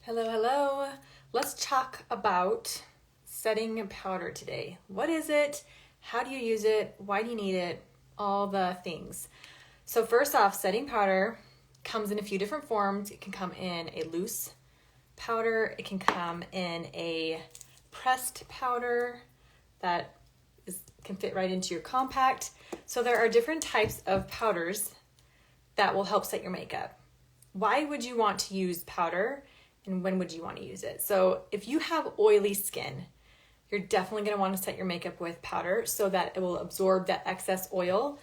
Hello, hello. Let's talk about setting powder today. What is it? How do you use it? Why do you need it? All the things. So first off, setting powder comes in a few different forms. It can come in a loose powder. It can come in a pressed powder that can fit right into your compact. So there are different types of powders that will help set your makeup. Why would you want to use powder? And when would you want to use it? So if you have oily skin, you're definitely going to want to set your makeup with powder so that it will absorb that excess oil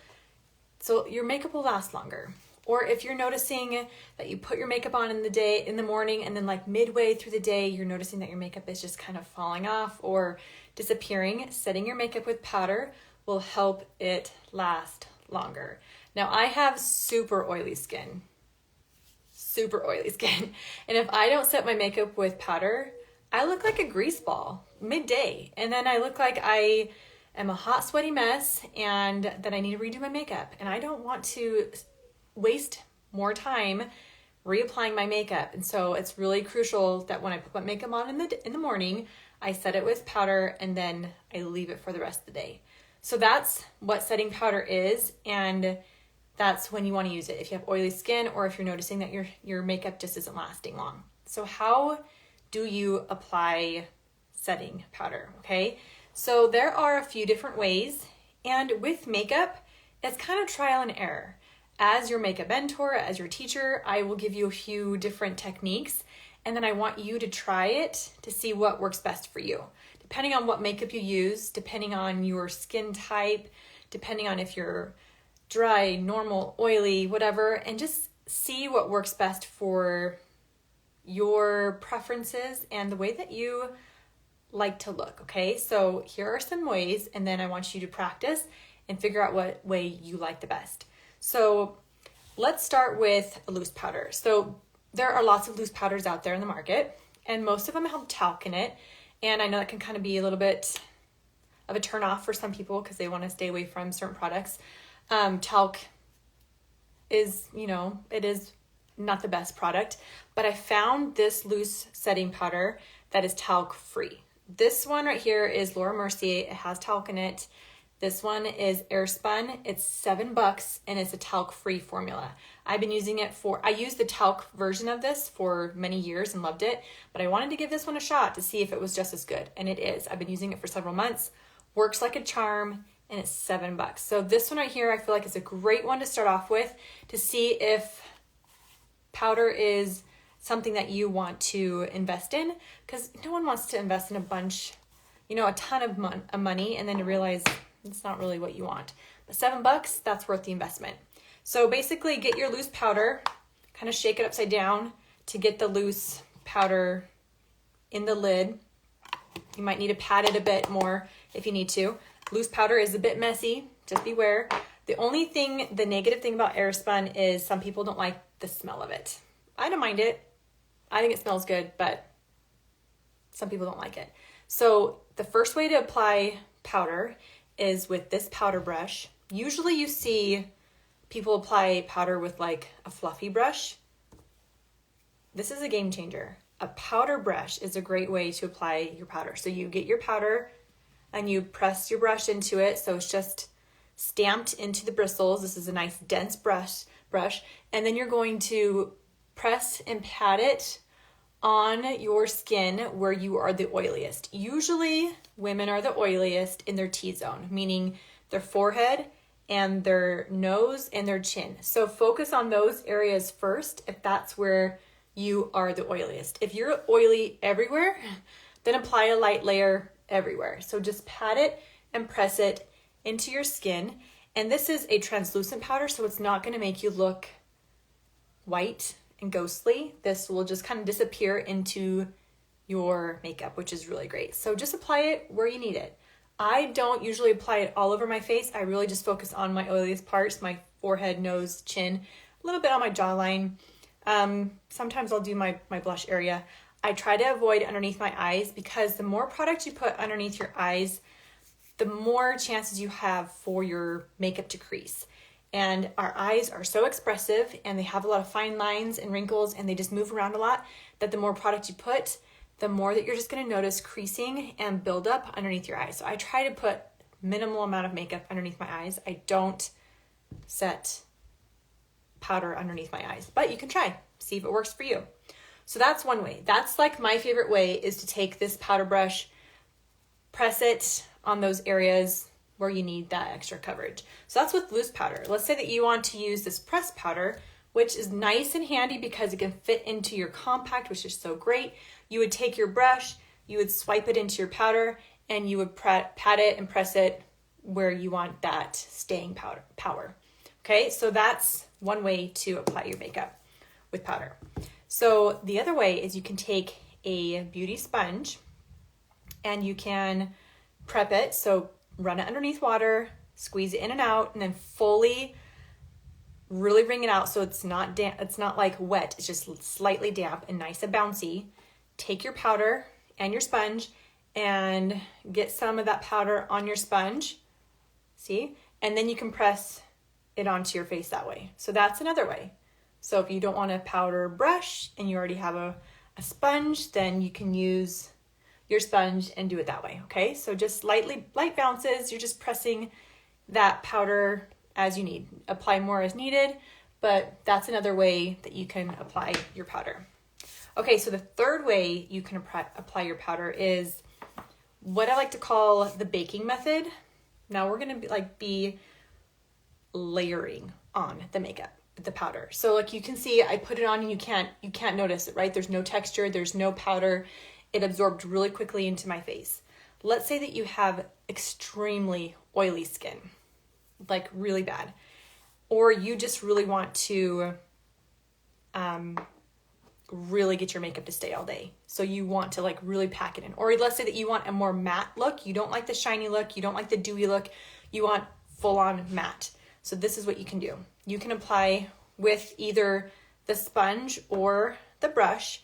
so your makeup will last longer. Or if you're noticing that you put your makeup on in the morning, and then like midway through the day, you're noticing that your makeup is just kind of falling off or disappearing, setting your makeup with powder will help it last longer. Now I have super oily skin. And if I don't set my makeup with powder, I look like a grease ball midday. And then I look like I am a hot, sweaty mess and that I need to redo my makeup. And I don't want to waste more time reapplying my makeup. And so it's really crucial that when I put my makeup on in the morning, I set it with powder and then I leave it for the rest of the day. So that's what setting powder is. And that's when you want to use it if you have oily skin or if you're noticing that your makeup just isn't lasting long. So how do you apply setting powder? Okay, so there are a few different ways, and with makeup, it's kind of trial and error. As your makeup mentor, as your teacher, I will give you a few different techniques, and then I want you to try it to see what works best for you. Depending on what makeup you use, depending on your skin type, depending on if you're dry, normal, oily, whatever, and just see what works best for your preferences and the way that you like to look, okay? So here are some ways, and then I want you to practice and figure out what way you like the best. So let's start with a loose powder. So there are lots of loose powders out there in the market, and most of them have talc in it, and I know that can kind of be a little bit of a turn off for some people because they want to stay away from certain products. Talc is, it is not the best product, but I found this loose setting powder that is talc free. This one right here is Laura Mercier. It has talc in it. This one is Airspun. It's $7 and it's a talc free formula. I've been using it I used the talc version of this for many years and loved it, but I wanted to give this one a shot to see if it was just as good. And it is. I've been using it for several months. Works like a charm. And it's $7. So this one right here, I feel like is a great one to start off with to see if powder is something that you want to invest in, because no one wants to invest in a ton of money and then to realize it's not really what you want. But $7, that's worth the investment. So basically get your loose powder, kind of shake it upside down to get the loose powder in the lid. You might need to pat it a bit more if you need to. Loose powder is a bit messy, just beware. The negative thing about Airspun is some people don't like the smell of it. I don't mind it. I think it smells good, but some people don't like it. So the first way to apply powder is with this powder brush. Usually you see people apply powder with like a fluffy brush. This is a game changer. A powder brush is a great way to apply your powder. So you get your powder and you press your brush into it. So it's just stamped into the bristles. This is a nice dense brush. And then you're going to press and pat it on your skin where you are the oiliest. Usually women are the oiliest in their T-zone, meaning their forehead and their nose and their chin. So focus on those areas first if that's where you are the oiliest. If you're oily everywhere, then apply a light layer everywhere. So just pat it and press it into your skin. And this is a translucent powder, so it's not going to make you look white and ghostly. This will just kind of disappear into your makeup, which is really great. So just apply it where you need it. I don't usually apply it all over my face. I really just focus on my oiliest parts, my forehead, nose, chin, a little bit on my jawline. Sometimes I'll do my blush area. I try to avoid underneath my eyes because the more product you put underneath your eyes, the more chances you have for your makeup to crease. And our eyes are so expressive and they have a lot of fine lines and wrinkles and they just move around a lot, that the more product you put, the more that you're just gonna notice creasing and buildup underneath your eyes. So I try to put minimal amount of makeup underneath my eyes. I don't set powder underneath my eyes, but you can try, see if it works for you. So that's one way. That's like my favorite way, is to take this powder brush, press it on those areas where you need that extra coverage. So that's with loose powder. Let's say that you want to use this pressed powder, which is nice and handy because it can fit into your compact, which is so great. You would take your brush, you would swipe it into your powder, and you would pat it and press it where you want that staying power. Okay, so that's one way to apply your makeup with powder. So the other way is you can take a beauty sponge and you can prep it. So run it underneath water, squeeze it in and out, and then fully really wring it out so it's not damp, it's not like wet, it's just slightly damp and nice and bouncy. Take your powder and your sponge and get some of that powder on your sponge, see? And then you can press it onto your face that way. So that's another way. So if you don't want a powder brush and you already have a sponge, then you can use your sponge and do it that way, okay? So just light bounces, you're just pressing that powder as you need. Apply more as needed, but that's another way that you can apply your powder. Okay, so the third way you can apply your powder is what I like to call the baking method. Now we're gonna be layering on the makeup, the powder. So like you can see, I put it on and you can't notice it, right? There's no texture, there's no powder. It absorbed really quickly into my face. Let's say that you have extremely oily skin, like really bad, or you just really want to really get your makeup to stay all day. So you want to like really pack it in. Or let's say that you want a more matte look. You don't like the shiny look. You don't like the dewy look. You want full on matte. So this is what you can do. You can apply with either the sponge or the brush,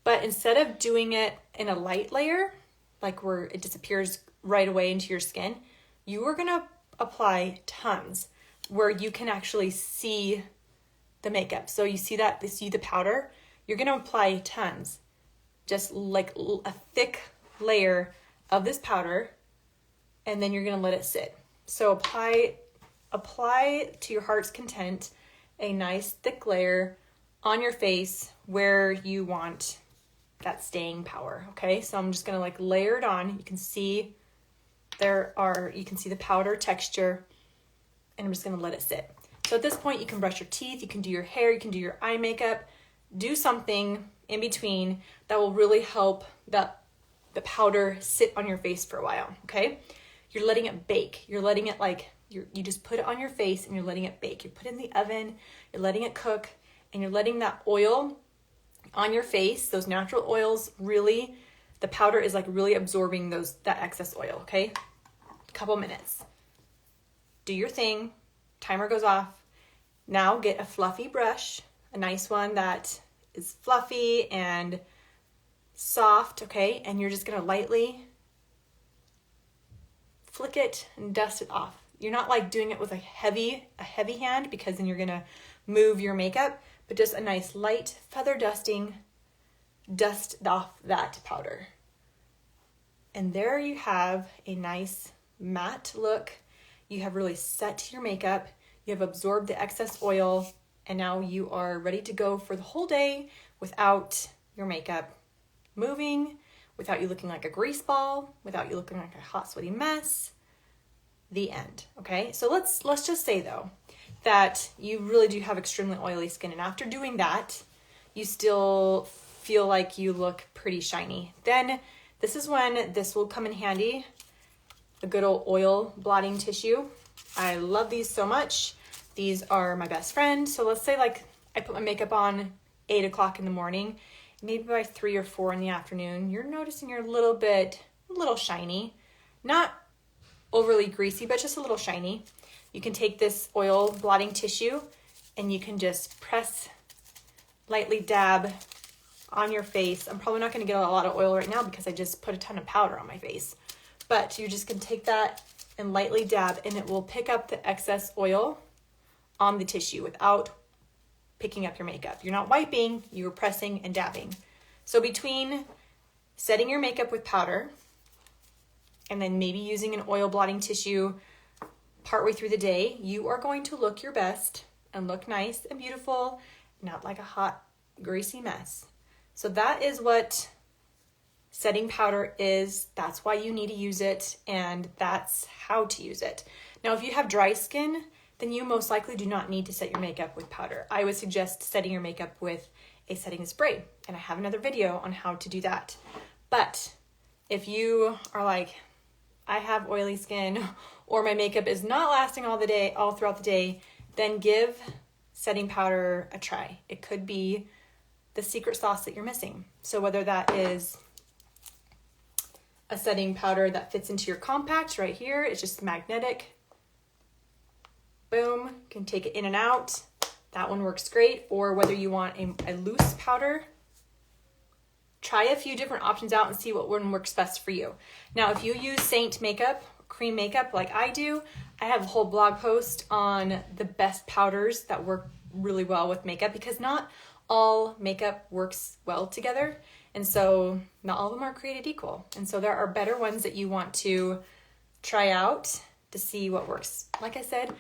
but instead of doing it in a light layer, like where it disappears right away into your skin, you are gonna apply tons where you can actually see the makeup. So you see the powder, you're gonna apply tons, just like a thick layer of this powder, and then you're gonna let it sit. So apply to your heart's content a nice thick layer on your face where you want that staying power, okay? So I'm just gonna like layer it on. You can see the powder texture, and I'm just gonna let it sit. So at this point, you can brush your teeth, you can do your hair, you can do your eye makeup, do something in between that will really help the powder sit on your face for a while, okay? You're letting it bake. You're letting it you just put it on your face and you're letting it bake. You put it in the oven, you're letting it cook, and you're letting that oil on your face, those natural oils, really, the powder is like really absorbing that excess oil, okay? Couple minutes. Do your thing. Timer goes off. Now get a fluffy brush, a nice one that is fluffy and soft, okay? And you're just gonna lightly flick it and dust it off. You're not like doing it with a heavy hand, because then you're gonna move your makeup, but just a nice light feather dusting, dust off that powder. And there you have a nice matte look. You have really set your makeup, you have absorbed the excess oil, and now you are ready to go for the whole day without your makeup moving, without you looking like a grease ball, without you looking like a hot, sweaty mess. The end, okay? So let's just say though, that you really do have extremely oily skin, and after doing that, you still feel like you look pretty shiny. Then this is when this will come in handy, a good old oil blotting tissue. I love these so much. These are my best friend. So let's say like I put my makeup on 8 o'clock in the morning, maybe by 3 or 4 in the afternoon, you're noticing you're a little shiny, not overly greasy, but just a little shiny. You can take this oil blotting tissue and you can just press, lightly dab on your face. I'm probably not going to get a lot of oil right now because I just put a ton of powder on my face, but you're just going to take that and lightly dab, and it will pick up the excess oil on the tissue without picking up your makeup. You're not wiping, you're pressing and dabbing. So between setting your makeup with powder and then maybe using an oil blotting tissue partway through the day, you are going to look your best and look nice and beautiful, not like a hot, greasy mess. So that is what setting powder is. That's why you need to use it, and that's how to use it. Now, if you have dry skin, then you most likely do not need to set your makeup with powder. I would suggest setting your makeup with a setting spray, and I have another video on how to do that. But if you are like, I have oily skin, or my makeup is not lasting all throughout the day, then give setting powder a try. It could be the secret sauce that you're missing. So whether that is a setting powder that fits into your compact right here, it's just magnetic. Boom, can take it in and out. That one works great. Or whether you want a loose powder, try a few different options out and see what one works best for you. Now, if you use SEINT makeup, cream makeup like I do, I have a whole blog post on the best powders that work really well with makeup, because not all makeup works well together. And so not all of them are created equal. And so there are better ones that you want to try out to see what works. Like I said,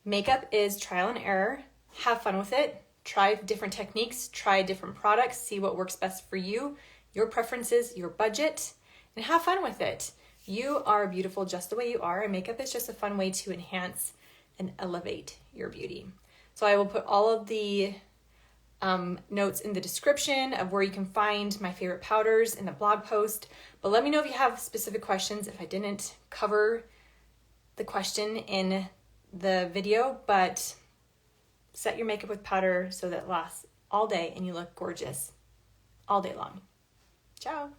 makeup is trial and error. Have fun with it. Try different techniques, try different products, see what works best for you, your preferences, your budget, and have fun with it. You are beautiful just the way you are, and makeup is just a fun way to enhance and elevate your beauty. So I will put all of the notes in the description of where you can find my favorite powders in the blog post. But let me know if you have specific questions, if I didn't cover the question in the video. But set your makeup with powder so that it lasts all day and you look gorgeous all day long. Ciao.